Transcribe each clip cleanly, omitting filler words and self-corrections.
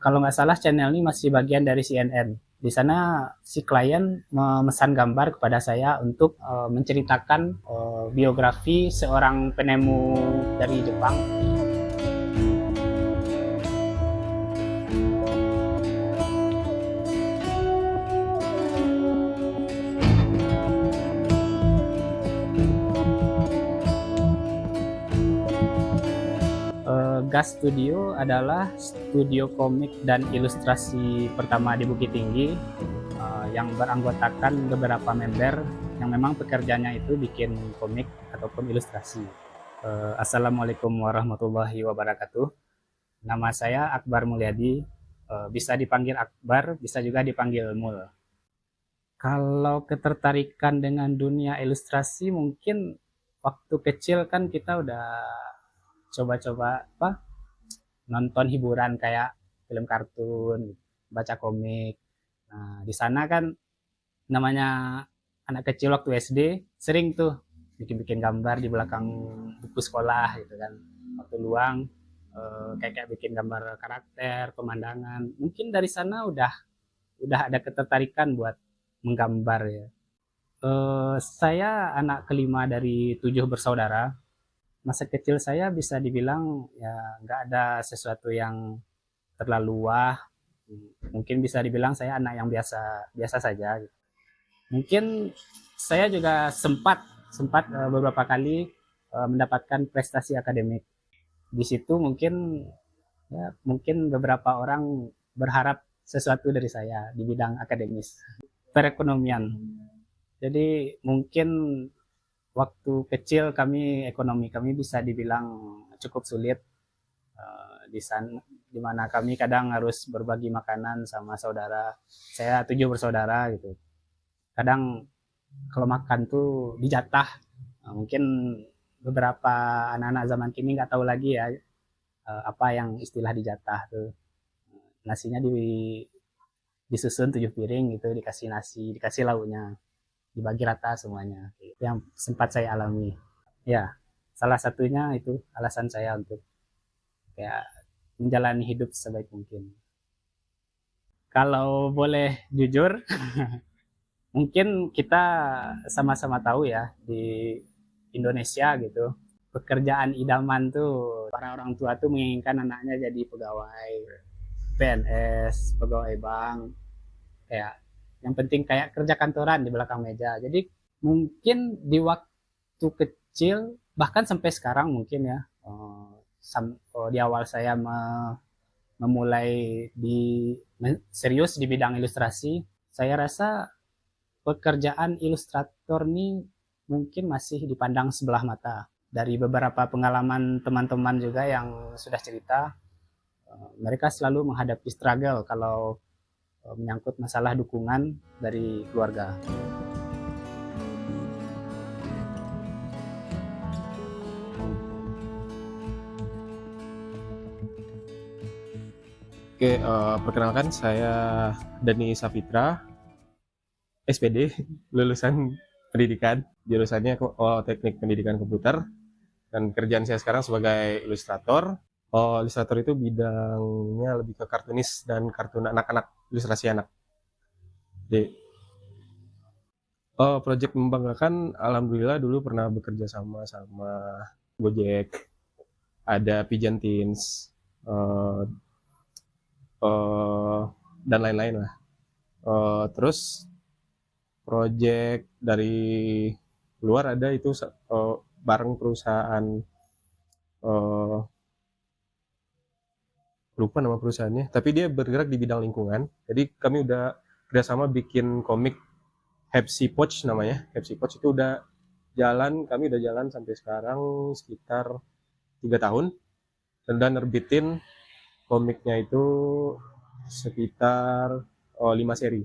kalau nggak salah channel ini masih bagian dari CNN. Di sana si klien memesan gambar kepada saya untuk menceritakan biografi seorang penemu dari Jepang. Gas Studio adalah studio komik dan ilustrasi pertama di Bukit Tinggi yang beranggotakan beberapa member yang memang pekerjaannya itu bikin komik ataupun ilustrasi. Assalamualaikum warahmatullahi wabarakatuh. Nama saya Akbar Mulyadi, bisa dipanggil Akbar, bisa juga dipanggil Mul. Kalau ketertarikan dengan dunia ilustrasi mungkin waktu kecil kan kita udah coba-coba nonton hiburan kayak film kartun, baca komik. Nah, di sana kan namanya anak kecil waktu SD sering tuh bikin-bikin gambar di belakang buku sekolah gitu kan. Waktu luang kayak bikin gambar karakter, pemandangan. Mungkin dari sana udah ada ketertarikan buat menggambar ya. Saya anak kelima dari 7 bersaudara. Masa kecil saya bisa dibilang ya nggak ada sesuatu yang terlalu wah. Mungkin bisa dibilang saya anak yang biasa biasa saja. Mungkin saya juga sempat sempat beberapa kali mendapatkan prestasi akademik. Di situ mungkin beberapa orang berharap sesuatu dari saya di bidang akademis, perekonomian. Jadi mungkin waktu kecil ekonomi kami bisa dibilang cukup sulit di sana, di mana kami kadang harus berbagi makanan sama saudara. Saya 7 bersaudara gitu. Kadang kalau makan tuh dijatah. Mungkin beberapa anak-anak zaman kini nggak tahu lagi ya apa yang istilah dijatah tuh. Nasinya disusun 7 piring gitu, dikasih nasi, dikasih lauknya, dibagi rata semuanya. Itu yang sempat saya alami. Ya, salah satunya itu alasan saya untuk ya menjalani hidup sebaik mungkin. Kalau boleh jujur, mungkin kita sama-sama tahu ya di Indonesia gitu, pekerjaan idaman tuh para orang tua tuh menginginkan anaknya jadi pegawai PNS, pegawai bank, kayak yang penting kayak kerja kantoran di belakang meja. Jadi mungkin di waktu kecil bahkan sampai sekarang mungkin ya di awal saya memulai serius di bidang ilustrasi, saya rasa pekerjaan ilustrator ini mungkin masih dipandang sebelah mata. Dari beberapa pengalaman teman-teman juga yang sudah cerita, mereka selalu menghadapi struggle kalau menyangkut masalah dukungan dari keluarga. Oke, perkenalkan saya Dani Safitra, SPD, lulusan pendidikan, jurusannya Teknik Pendidikan Komputer, dan kerjaan saya sekarang sebagai ilustrator. Ilustrator itu bidangnya lebih ke kartunis dan kartun anak-anak, ilustrasi anak. Jadi, project membanggakan, alhamdulillah dulu pernah bekerja sama Gojek, ada Pigeon Teens, dan lain-lain lah. Terus project dari luar ada itu bareng perusahaan, lupa nama perusahaannya, tapi dia bergerak di bidang lingkungan. Jadi kami udah kerjasama bikin komik Hepsi Pouch namanya. Hepsi Pouch itu udah jalan, kami udah jalan sampai sekarang sekitar 3 tahun, dan udah nerbitin komiknya itu sekitar 5 seri,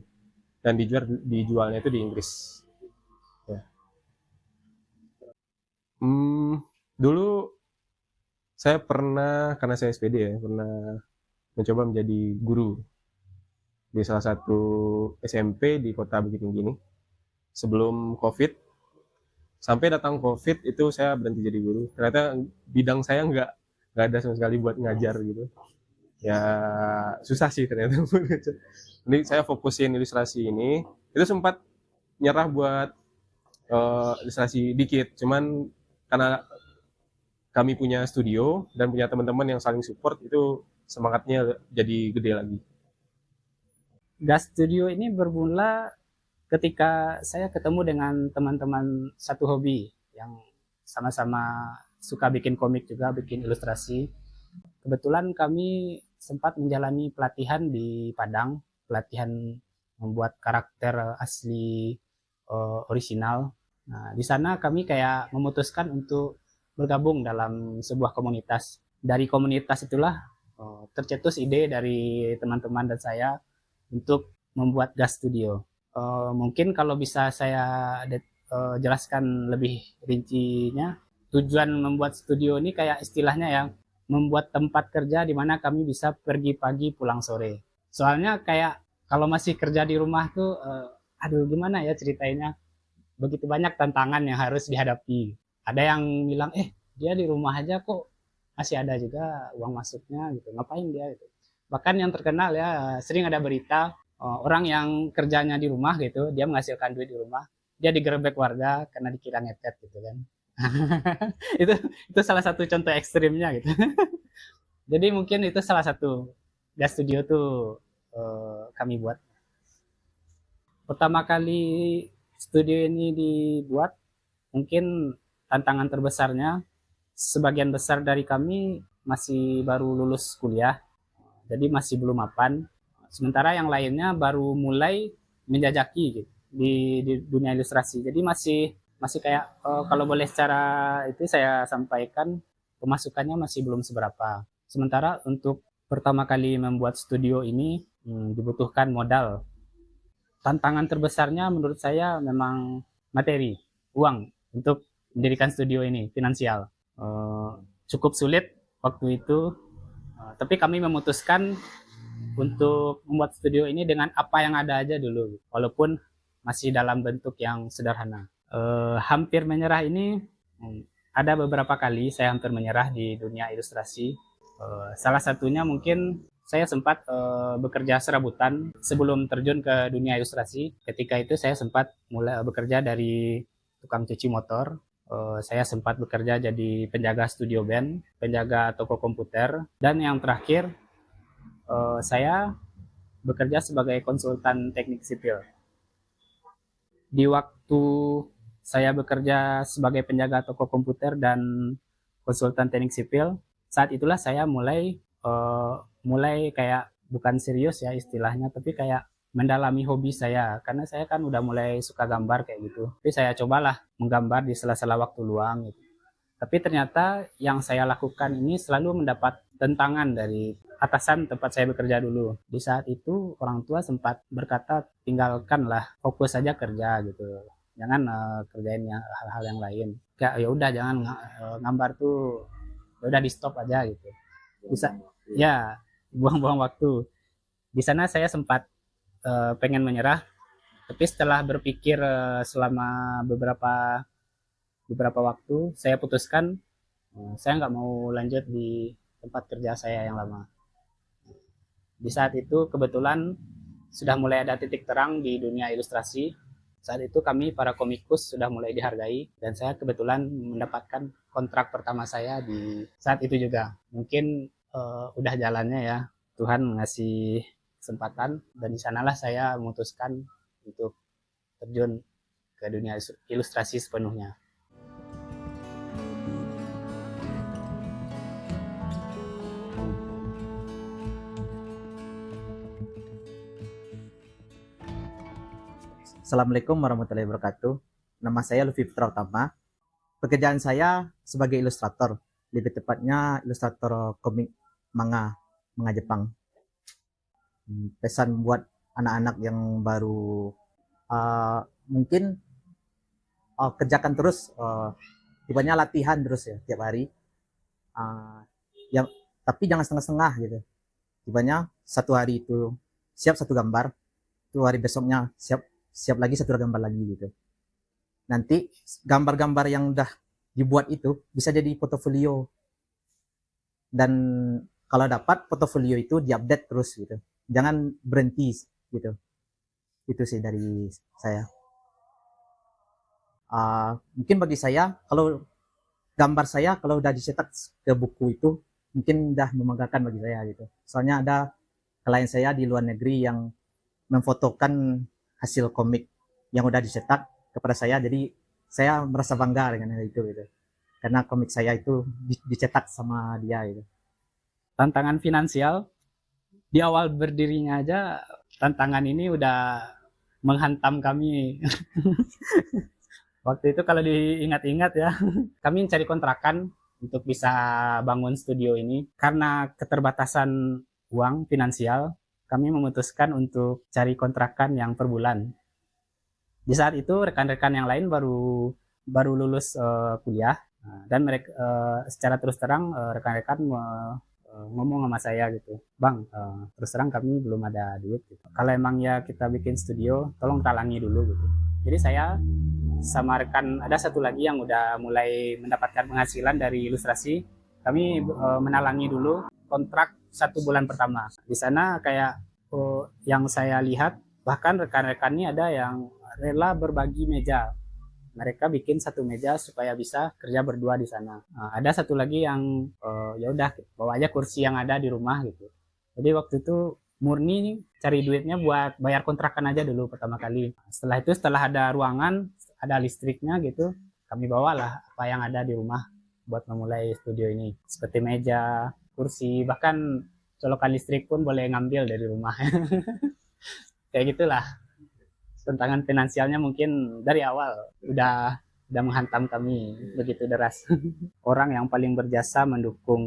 dan dijualnya itu di Inggris ya. Dulu saya pernah, karena saya SPD ya, pernah mencoba menjadi guru di salah satu SMP di kota Bukit Tinggi ini sebelum COVID. Sampai datang COVID itu saya berhenti jadi guru. Ternyata bidang saya nggak ada sama sekali buat ngajar gitu. Ya susah sih ternyata. Ini saya fokusin ilustrasi ini. Itu sempat nyerah buat ilustrasi dikit, cuman karena kami punya studio dan punya teman-teman yang saling support, itu semangatnya jadi gede lagi. Gas Studio ini bermula ketika saya ketemu dengan teman-teman satu hobi yang sama-sama suka bikin komik juga, bikin ilustrasi. Kebetulan kami sempat menjalani pelatihan di Padang, pelatihan membuat karakter asli orisinal. Nah, di sana kami kayak memutuskan untuk bergabung dalam sebuah komunitas. Dari komunitas itulah tercetus ide dari teman-teman dan saya untuk membuat Gas Studio. Mungkin kalau bisa saya jelaskan lebih rincinya, tujuan membuat studio ini kayak istilahnya yang membuat tempat kerja di mana kami bisa pergi pagi pulang sore. Soalnya kayak kalau masih kerja di rumah tuh, aduh gimana ya ceritainnya, begitu banyak tantangan yang harus dihadapi. Ada yang bilang, dia di rumah aja kok masih ada juga uang masuknya gitu, ngapain dia gitu. Bahkan yang terkenal ya, sering ada berita orang yang kerjanya di rumah gitu, dia menghasilkan duit di rumah, dia digerebek warga karena dikira ngepet gitu kan. itu itu salah satu contoh ekstrimnya gitu. Jadi mungkin itu salah satu gas studio tuh kami buat. Pertama kali studio ini dibuat, mungkin tantangan terbesarnya sebagian besar dari kami masih baru lulus kuliah, jadi masih belum mapan. Sementara yang lainnya baru mulai menjajaki gitu, di dunia ilustrasi. Jadi masih kayak kalau boleh secara itu saya sampaikan, pemasukannya masih belum seberapa. Sementara untuk pertama kali membuat studio ini dibutuhkan modal. Tantangan terbesarnya menurut saya memang materi, uang untuk mendirikan studio ini, finansial. Cukup sulit waktu itu, tapi kami memutuskan untuk membuat studio ini dengan apa yang ada aja dulu, walaupun masih dalam bentuk yang sederhana. Hampir menyerah ini ada beberapa kali saya hampir menyerah di dunia ilustrasi. Salah satunya mungkin saya sempat bekerja serabutan sebelum terjun ke dunia ilustrasi. Ketika itu saya sempat mulai bekerja dari tukang cuci motor. Saya sempat bekerja jadi penjaga studio band, penjaga toko komputer, dan yang terakhir saya bekerja sebagai konsultan teknik sipil. Di waktu saya bekerja sebagai penjaga toko komputer dan konsultan teknik sipil, saat itulah saya mulai kayak bukan serius ya istilahnya, tapi kayak mendalami hobi saya, karena saya kan udah mulai suka gambar kayak gitu. Tapi saya cobalah menggambar di sela-sela waktu luang gitu. Tapi ternyata yang saya lakukan ini selalu mendapat tentangan dari atasan tempat saya bekerja dulu. Di saat itu orang tua sempat berkata, tinggalkanlah, fokus saja kerja gitu. Jangan kerjain hal-hal yang lain. Kayak ya udah jangan gambar tuh, ya udah di stop aja gitu. Bisa ya buang-buang waktu. Di sana saya sempat pengen menyerah, tapi setelah berpikir selama beberapa waktu, saya putuskan saya nggak mau lanjut di tempat kerja saya yang lama. Di saat itu kebetulan sudah mulai ada titik terang di dunia ilustrasi. Saat itu kami para komikus sudah mulai dihargai, dan saya kebetulan mendapatkan kontrak pertama saya di saat itu juga. Mungkin udah jalannya ya, Tuhan ngasih kesempatan, dan di sanalah saya memutuskan untuk terjun ke dunia ilustrasi sepenuhnya. Assalamualaikum warahmatullahi wabarakatuh. Nama saya Luffy Putra Utama. Pekerjaan saya sebagai ilustrator, lebih tepatnya ilustrator komik manga Jepang. Pesan buat anak-anak yang baru, mungkin kerjakan terus, tibanya latihan terus ya tiap hari. Tapi jangan setengah-setengah gitu. Tibanya satu hari itu siap satu gambar, itu hari besoknya siap lagi satu gambar lagi gitu. Nanti gambar-gambar yang udah dibuat itu bisa jadi portofolio, dan kalau dapat portofolio itu diupdate terus gitu, jangan berhenti gitu. Itu sih dari saya. Mungkin bagi saya, kalau gambar saya kalau udah dicetak ke buku itu mungkin udah membanggakan bagi saya gitu. Soalnya ada klien saya di luar negeri yang memfotokan hasil komik yang udah dicetak kepada saya, jadi saya merasa bangga dengan hal itu gitu. Karena komik saya itu dicetak sama dia gitu. Tantangan finansial di awal berdirinya aja, tantangan ini udah menghantam kami. Waktu itu kalau diingat-ingat ya, kami mencari kontrakan untuk bisa bangun studio ini. Karena keterbatasan uang finansial, kami memutuskan untuk cari kontrakan yang per bulan. Di saat itu rekan-rekan yang lain baru lulus kuliah, dan mereka secara terus terang rekan-rekan ngomong sama saya gitu, Bang, terus terang kami belum ada duit gitu. Kalau emang ya kita bikin studio, tolong talangi dulu gitu. Jadi saya sama rekan ada satu lagi yang udah mulai mendapatkan penghasilan dari ilustrasi, kami menalangi dulu kontrak 1 bulan pertama. Di sana kayak yang saya lihat, bahkan rekan-rekan ini ada yang rela berbagi meja. Mereka bikin 1 meja supaya bisa kerja berdua di sana. Ada satu lagi yang ya udah bawa aja kursi yang ada di rumah gitu. Jadi waktu itu murni cari duitnya buat bayar kontrakan aja dulu pertama kali. Setelah itu, setelah ada ruangan, ada listriknya gitu, kami bawalah apa yang ada di rumah buat memulai studio ini. Seperti meja, kursi, bahkan colokan listrik pun boleh ngambil dari rumah. Kayak gitulah. Tantangan finansialnya mungkin dari awal udah menghantam kami begitu deras. Orang yang paling berjasa mendukung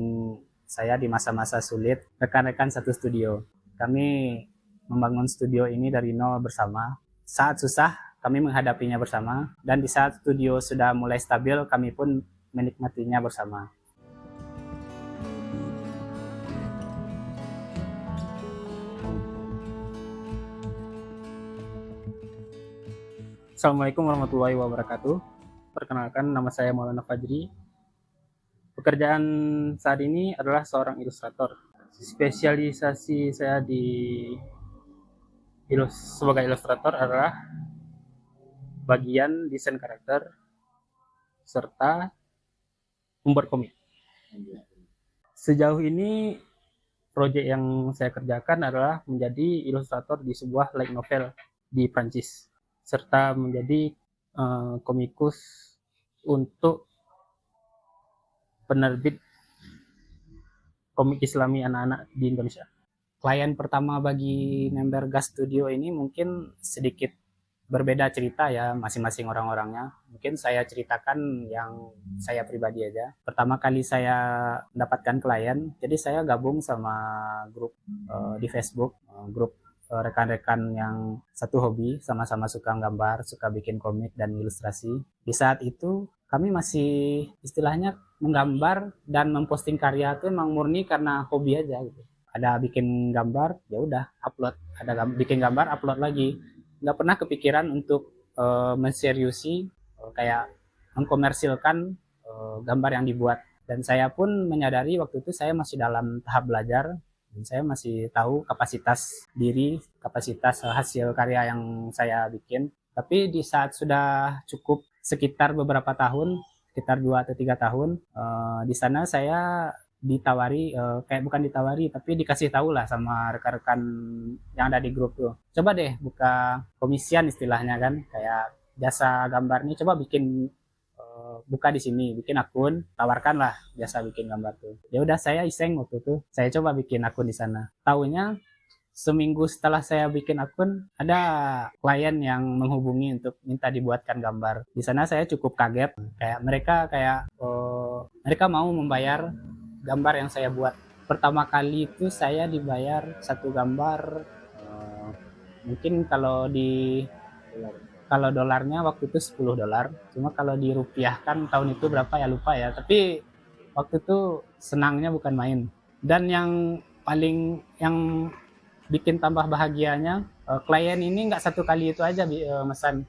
saya di masa-masa sulit, rekan-rekan satu studio. Kami membangun studio ini dari nol bersama. Saat susah, kami menghadapinya bersama, dan di saat studio sudah mulai stabil, kami pun menikmatinya bersama. Assalamualaikum warahmatullahi wabarakatuh. Perkenalkan, nama saya Maulana Fajri. Pekerjaan saat ini adalah seorang ilustrator. Spesialisasi saya sebagai ilustrator adalah bagian desain karakter serta membuat komik. Sejauh ini proyek yang saya kerjakan adalah menjadi ilustrator di sebuah light novel di Prancis, serta menjadi komikus untuk penerbit komik Islami anak-anak di Indonesia. Klien pertama bagi member Gas Studio ini mungkin sedikit berbeda cerita ya, masing-masing orang-orangnya. Mungkin saya ceritakan yang saya pribadi aja. Pertama kali saya mendapatkan klien, jadi saya gabung sama grup di Facebook, grup rekan-rekan yang satu hobi, sama-sama suka gambar, suka bikin komik dan ilustrasi. Di saat itu kami masih istilahnya menggambar dan memposting karya itu emang murni karena hobi aja gitu. Ada bikin gambar, ya udah upload. Ada bikin gambar, upload lagi. Nggak pernah kepikiran untuk menseriusi kayak mengkomersilkan gambar yang dibuat. Dan saya pun menyadari waktu itu saya masih dalam tahap belajar, dan saya masih tahu kapasitas diri, kapasitas hasil karya yang saya bikin. Tapi di saat sudah cukup sekitar beberapa tahun, sekitar 2 atau 3 tahun, di sana saya ditawari, kayak bukan ditawari, tapi dikasih tahu lah sama rekan-rekan yang ada di grup tuh. Coba deh buka komisian istilahnya kan, kayak jasa gambar nih, coba bikin buka di sini, bikin akun, tawarkan lah jasa bikin gambar tuh. Ya udah, saya iseng waktu itu, saya coba bikin akun di sana. Taunya seminggu setelah saya bikin akun, ada klien yang menghubungi untuk minta dibuatkan gambar. Di sana saya cukup kaget, kayak mereka mau membayar gambar yang saya buat. Pertama kali itu saya dibayar satu gambar, mungkin kalau dolarnya waktu itu $10. Cuma kalau dirupiahkan tahun itu berapa ya lupa ya. Tapi waktu itu senangnya bukan main. Dan yang bikin tambah bahagianya, klien ini nggak satu kali itu aja mesan.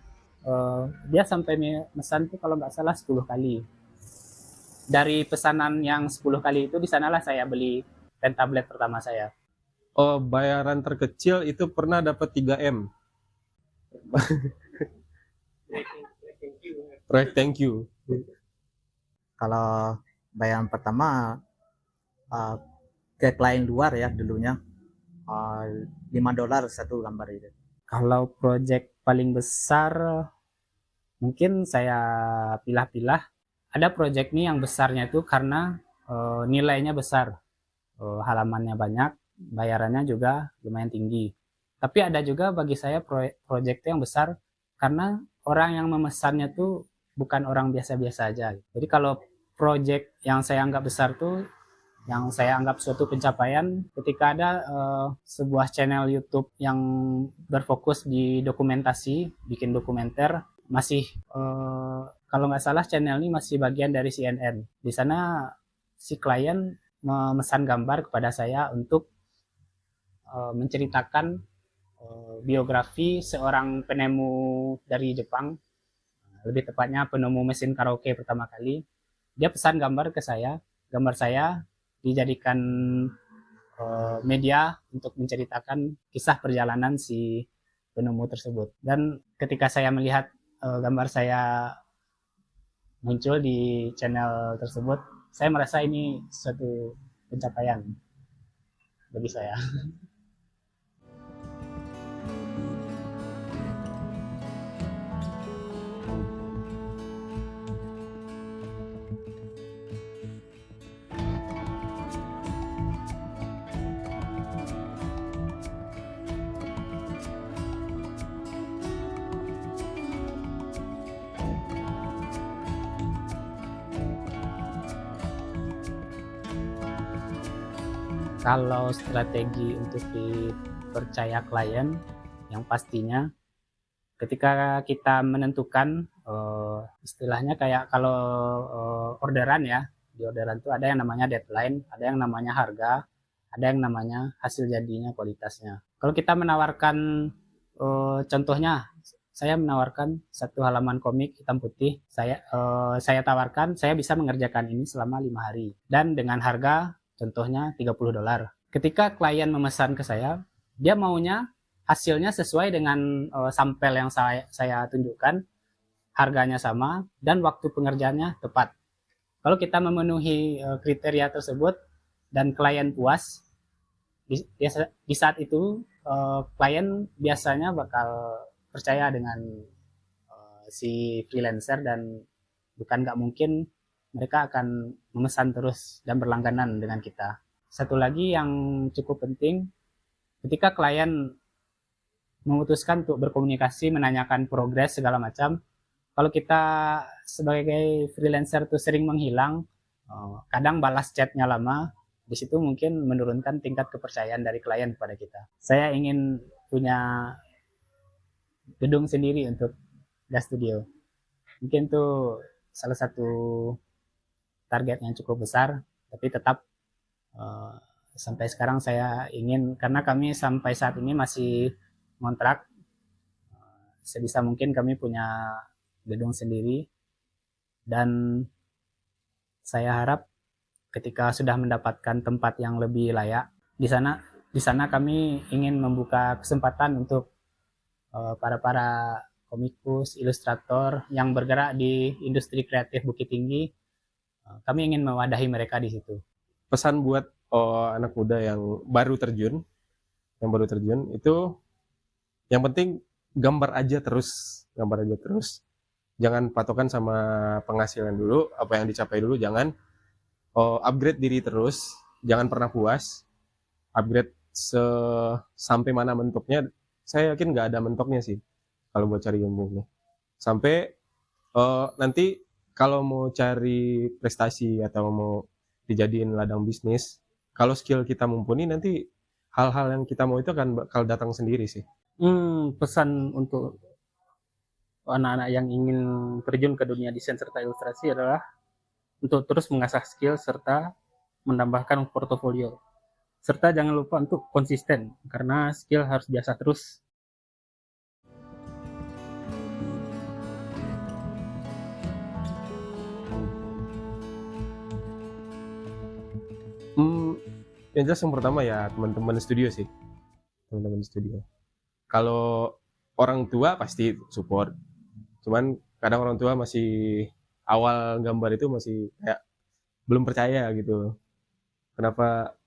Dia sampai mesan tuh kalau nggak salah 10 kali. Dari pesanan yang 10 kali itu, di sanalah saya beli pen tablet pertama saya. Oh, bayaran terkecil itu pernah dapat 3M. Proyek thank you. Kalau bayaran pertama uh, ke klien luar ya dulunya $5 satu gambar itu. Kalau project paling besar mungkin saya pilah-pilah. Ada project nih yang besarnya itu karena nilainya besar, halamannya banyak, bayarannya juga lumayan tinggi. Tapi ada juga bagi saya project yang besar karena orang yang memesannya tuh bukan orang biasa-biasa aja. Jadi kalau project yang saya anggap besar tuh, yang saya anggap suatu pencapaian ketika ada sebuah channel YouTube yang berfokus di dokumentasi, bikin dokumenter, masih kalau nggak salah channel ini masih bagian dari CNN. Di sana si klien memesan gambar kepada saya untuk menceritakan biografi seorang penemu dari Jepang, lebih tepatnya penemu mesin karaoke pertama kali. Dia pesan gambar ke saya, gambar saya dijadikan media untuk menceritakan kisah perjalanan si penemu tersebut. Dan ketika saya melihat gambar saya muncul di channel tersebut, saya merasa ini suatu pencapaian bagi saya. Kalau strategi untuk dipercaya klien, yang pastinya ketika kita menentukan istilahnya kayak kalau orderan ya, di orderan itu ada yang namanya deadline, ada yang namanya harga, ada yang namanya hasil jadinya, kualitasnya. Kalau kita menawarkan contohnya, saya menawarkan satu halaman komik hitam putih, saya tawarkan saya bisa mengerjakan ini selama 5 hari dan dengan harga contohnya $30. Ketika klien memesan ke saya, dia maunya hasilnya sesuai dengan sampel yang saya tunjukkan, harganya sama, dan waktu pengerjaannya tepat. Kalau kita memenuhi kriteria tersebut dan klien puas, di saat itu klien biasanya bakal percaya dengan si freelancer dan bukan nggak mungkin mereka akan memesan terus dan berlangganan dengan kita. Satu lagi yang cukup penting, ketika klien memutuskan untuk berkomunikasi, menanyakan progres segala macam, kalau kita sebagai freelancer tuh sering menghilang, kadang balas chatnya lama, di situ mungkin menurunkan tingkat kepercayaan dari klien kepada kita. Saya ingin punya gedung sendiri untuk gas studio. Mungkin tuh salah satu target yang cukup besar, tapi tetap sampai sekarang saya ingin, karena kami sampai saat ini masih ngontrak, sebisa mungkin kami punya gedung sendiri, dan saya harap ketika sudah mendapatkan tempat yang lebih layak, di sana kami ingin membuka kesempatan untuk para komikus, ilustrator yang bergerak di industri kreatif Bukit Tinggi. Kami ingin mewadahi mereka di situ. Pesan buat anak muda yang baru terjun itu yang penting gambar aja terus. Jangan patokan sama penghasilan dulu, apa yang dicapai dulu, jangan upgrade diri terus, jangan pernah puas. Upgrade sampai mana mentoknya, saya yakin nggak ada mentoknya sih kalau buat cari ilmunya. Sampai nanti kalau mau cari prestasi atau mau dijadiin ladang bisnis, kalau skill kita mumpuni, nanti hal-hal yang kita mau itu akan bakal datang sendiri sih. Pesan untuk anak-anak yang ingin terjun ke dunia desain serta ilustrasi adalah untuk terus mengasah skill serta menambahkan portofolio. Serta jangan lupa untuk konsisten, karena skill harus diasah terus. Yang jelas yang pertama ya teman-teman studio sih, teman-teman studio. Kalau orang tua pasti support, cuman kadang orang tua masih awal gambar itu masih kayak belum percaya gitu. Kenapa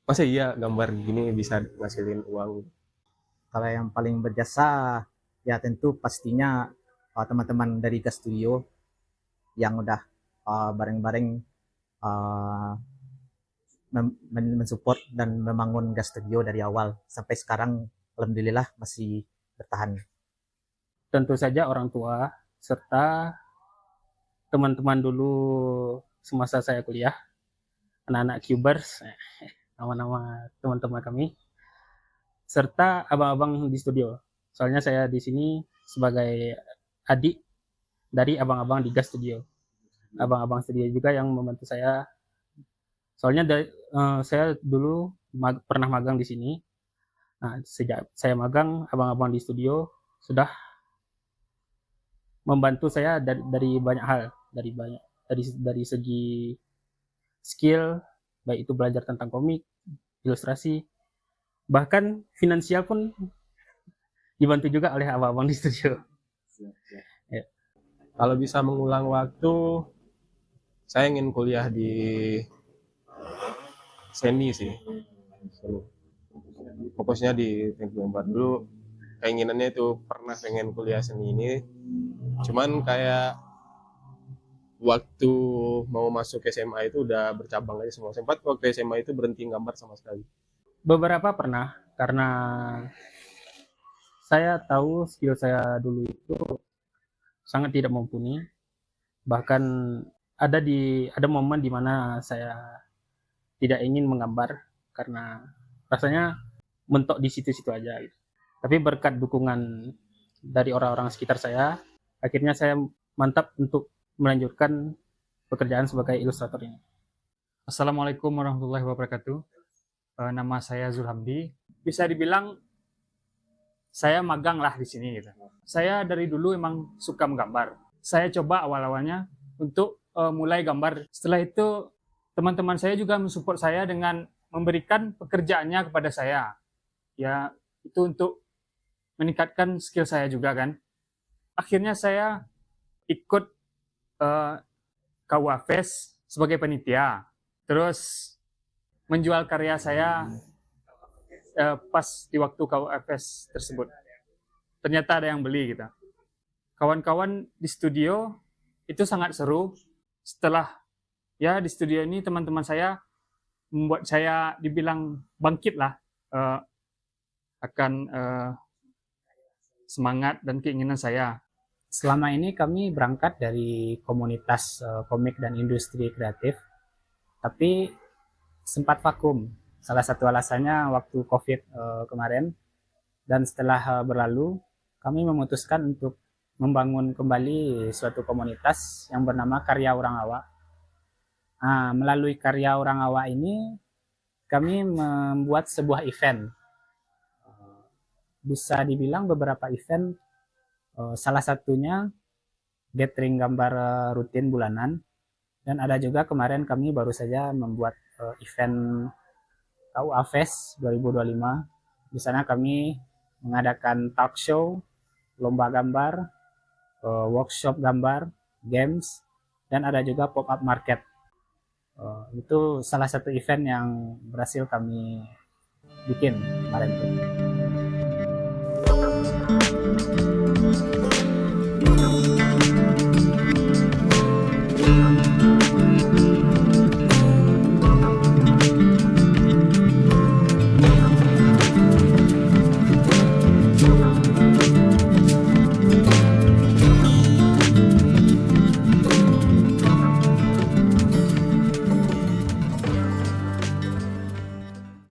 masa iya gambar gini bisa ngasilin uang? Kalau yang paling berjasa ya tentu pastinya teman-teman dari Gas Studio yang udah bareng-bareng mensupport dan membangun Gas Studio dari awal sampai sekarang, alhamdulillah masih bertahan. Tentu saja orang tua serta teman-teman dulu semasa saya kuliah, anak-anak Cubers, nama-nama teman-teman kami, serta abang-abang di studio. Soalnya saya di sini sebagai adik dari abang-abang di Gas Studio. Abang-abang studio juga yang membantu saya. Soalnya saya dulu pernah magang di sini. Nah, sejak saya magang, abang-abang di studio sudah membantu saya dari banyak hal, dari segi skill, baik itu belajar tentang komik, ilustrasi, bahkan finansial pun dibantu juga oleh abang-abang di studio. Ya. Kalau bisa mengulang waktu, saya ingin kuliah di seni sih. Fokusnya di teknik gambar dulu. Keinginannya itu pernah pengen kuliah seni ini, cuman kayak waktu mau masuk SMA itu udah bercabang aja semua. Sempat waktu SMA itu berhenti gambar sama sekali. Beberapa pernah, karena saya tahu skill saya dulu itu sangat tidak mumpuni. Bahkan ada momen di mana saya tidak ingin menggambar karena rasanya mentok di situ-situ aja gitu. Tapi berkat dukungan dari orang-orang sekitar saya, akhirnya saya mantap untuk melanjutkan pekerjaan sebagai ilustrator ini. Assalamualaikum warahmatullahi wabarakatuh. Nama saya Zulhamdi. Bisa dibilang saya magang lah di sini gitu. Saya dari dulu emang suka menggambar. Saya coba awal-awalnya untuk mulai gambar. Setelah itu teman-teman saya juga mensupport saya dengan memberikan pekerjaannya kepada saya. Ya, itu untuk meningkatkan skill saya juga kan. Akhirnya saya ikut KUA Fest sebagai panitia. Terus menjual karya saya pas di waktu KUA Fest tersebut. Ternyata ada yang beli gitu. Kawan-kawan di studio itu sangat seru. Setelah ya di studio ini teman-teman saya membuat saya dibilang bangkit lah akan semangat dan keinginan saya. Selama ini kami berangkat dari komunitas komik dan industri kreatif, tapi sempat vakum. Salah satu alasannya waktu COVID kemarin, dan setelah berlalu, kami memutuskan untuk membangun kembali suatu komunitas yang bernama Karya Orang Awa. Nah, melalui Karya Orang Awa ini, kami membuat sebuah event. Bisa dibilang beberapa event, salah satunya gathering gambar rutin bulanan, dan ada juga kemarin kami baru saja membuat event KUA Fest 2025. Di sana kami mengadakan talk show, lomba gambar, workshop gambar, games, dan ada juga pop-up market. Itu salah satu event yang berhasil kami bikin kemarin itu.